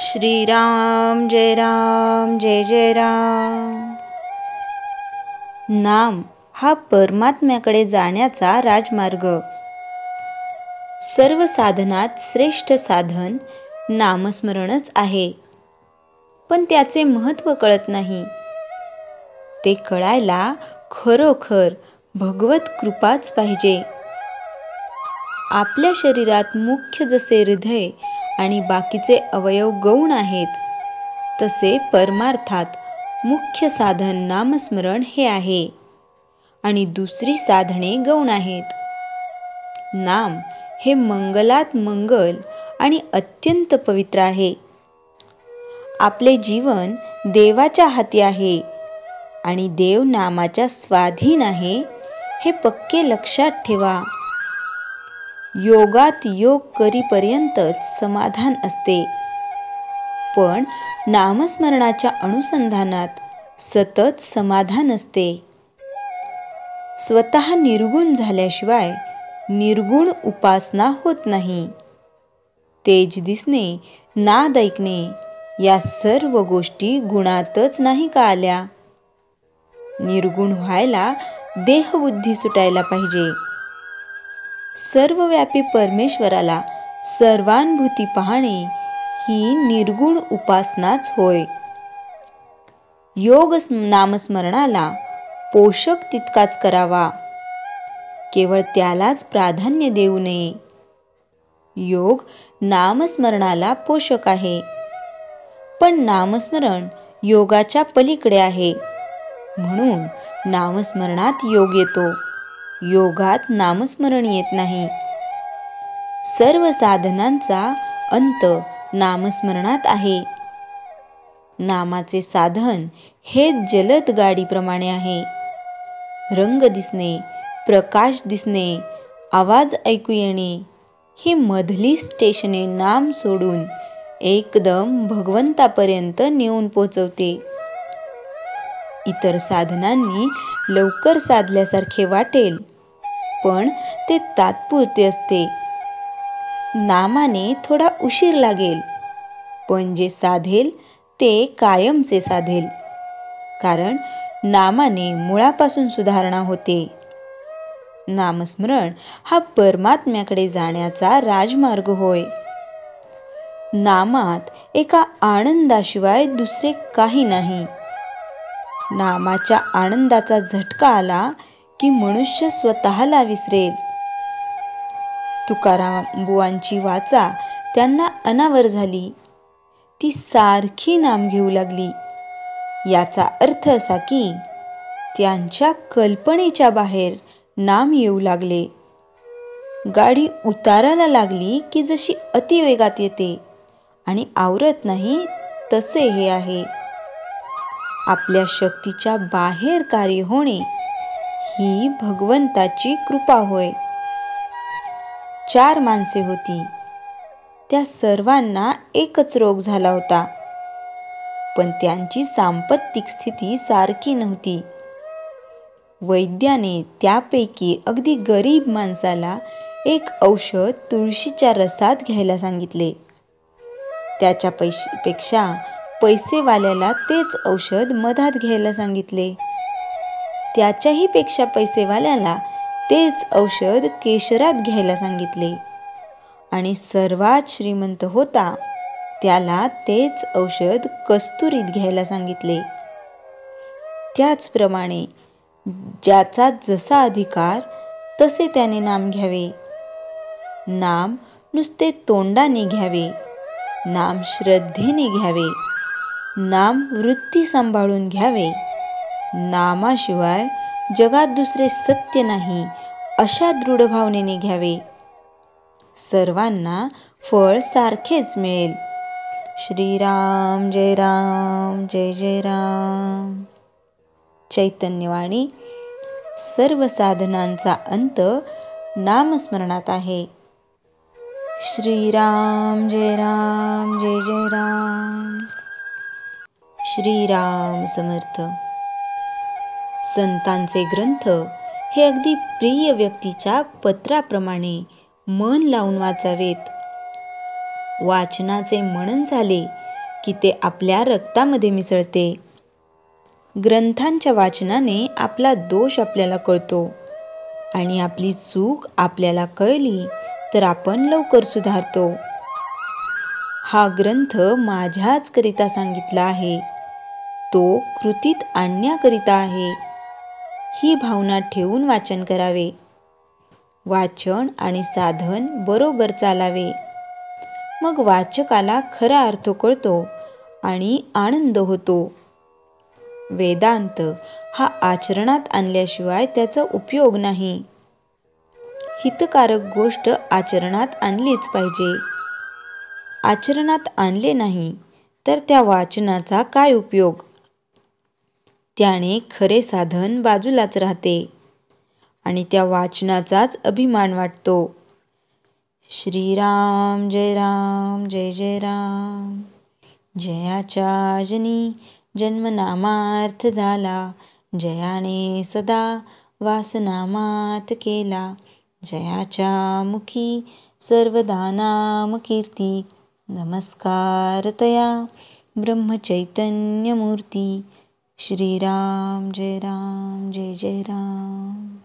श्रीराम जय जय राम। नाम हा परमात्म्याकडे जाण्याचा राजमार्ग। सर्व साधनात श्रेष्ठ साधन नामस्मरणच आहे, पण त्याचे महत्त्व कळत नाही। ते कळायला खरोखर भगवत कृपाच पाहिजे। आपल्या शरीरात मुख्य जसे हृदय आणि बाकीचे अवयव गौण आहेत, तसे परमार्थात मुख्य साधन नामस्मरण हे आहे आणि दुसरी साधने गौण आहेत। नाम हे मंगलात मंगल आणि अत्यंत पवित्र आहे। आपले जीवन देवाच्या हाती आहे आणि देव नामाच्या स्वाधीन आहे, हे पक्के लक्षात ठेवा। योगात योग करीपर्यंतच समाधान असते, पण नामस्मरणाच्या अनुसंधानात सतत समाधान असते। स्वतः निर्गुण झाल्याशिवाय निर्गुण उपासना होत नाही। तेज दिसणे, नाद ऐकणे या सर्व गोष्टी गुणातच नाही का आल्या? निर्गुण व्हायला देहबुद्धी सुटायला पाहिजे। सर्वव्यापी परमेश्वराला सर्वानुभूती पाहणे ही निर्गुण उपासनाच होय। योग नामस्मरणाला पोषक तितकाच करावा, केवळ त्यालाच प्राधान्य देऊ नये। योग नामस्मरणाला पोषक आहे, पण नामस्मरण योगाच्या पलीकडे आहे, म्हणून नामस्मरणात योग येतो, योगात नामस्मरण येत नाही। सर्व साधनांचा अंत नामस्मरणात आहे। नामाचे साधन हे जलद गाडीप्रमाणे आहे। रंग दिसणे, प्रकाश दिसणे, आवाज ऐकू येणे ही मधली स्टेशने नाम सोडून एकदम भगवंतापर्यंत नेऊन पोचवते। इतर साधनांनी लवकर साधल्यासारखे वाटेल, पण ते तात्पुरते असते। नामाने थोडा उशीर लागेल, पण जे साधेल ते कायमचे साधेल, कारण नामाने मुळापासून सुधारणा होते। नामस्मरण हा परमात्म्याकडे जाण्याचा राजमार्ग होय। नामात एका आनंदाशिवाय दुसरे काही नाही। नामाच्या आनंदाचा झटका आला की मनुष्य स्वतःला विसरेल। तुकारामबुवांची वाचा त्यांना अनावर झाली, ती सारखी नाम घेऊ लागली। याचा अर्थ असा की त्यांच्या कल्पनेच्या बाहेर नाम येऊ लागले। गाडी उताराला लागली की जशी अतिवेगात येते आणि आवरत नाही, तसे हे आहे। आपल्या शक्तीच्या बाहेर कार्य होणे ही भगवंताची कृपा होय। 4 माणसे होती, त्या सर्वांना एकच रोग झाला होता, पण त्यांची सांपत्तिक स्थिती सारखी नव्हती। वैद्याने त्यापैकी अगदी गरीब माणसाला एक औषध तुळशीच्या रसात घ्यायला सांगितले। त्याच्या पेक्षा पैसेवाल्याला तेच औषध मधात घ्यायला सांगितले। त्याच्याही पेक्षा पैसेवाल्याला तेच औषध केशरात घ्यायला सांगितले आणि सर्वात श्रीमंत होता त्याला तेच औषध कस्तुरीत घ्यायला सांगितले। त्याचप्रमाणे ज्याचा जसा अधिकार तसे त्याने नाम घ्यावे। नाम नुसते तोंडाने घ्यावे, नाम श्रद्धेने घ्यावे, नाम वृत्ती सांभाळून घ्यावे। नामाशिवाय जगात दुसरे सत्य नाही अशा दृढ भावनेने घ्यावे। सर्वांना फळ सारखेच मिळेल। श्रीराम जय जय राम। चैतन्यवाणी सर्व साधनांचा अंत नामस्मरणात आहे। श्रीराम जय जय राम। श्रीराम समर्थ। संतांचे ग्रंथ हे अगदी प्रिय व्यक्तीच्या पत्राप्रमाणे मन लावून वाचावेत। वाचनाचे मनन झाले की ते आपल्या रक्तामध्ये मिसळते. ग्रंथांच्या वाचनाने आपला दोष आपल्याला कळतो आणि आपली चूक आपल्याला कळली तर आपण लवकर सुधारतो. हा ग्रंथ माझ्याच करिता सांगितला आहे, तो कृतीत आणण्याकरिता आहे, ही भावना ठेवून वाचन करावे. वाचन आणि साधन बरोबर चालावे. मग वाचकाला खरा अर्थ कळतो आणि आनंद होतो. वेदांत हा आचरणात आणल्याशिवाय त्याचा उपयोग नाही. हितकारक गोष्ट आचरणात आणलीच पाहिजे. आचरणात आणले नाही तर त्या वाचनाचा काय उपयोग? त्याने खरे साधन बाजूलाच राहते आणि त्या वाचनाचाच अभिमान वाटतो. श्रीराम जय राम जय जय राम. जयाच्या जनी जन्मनामार्थ झाला, जयाने सदा वासनामात केला. जयाच्या मुखी सर्वदा नाम कीर्ती, नमस्कार तया ब्रह्मचैतन्यमूर्ती. श्रीराम जय राम जय जय राम.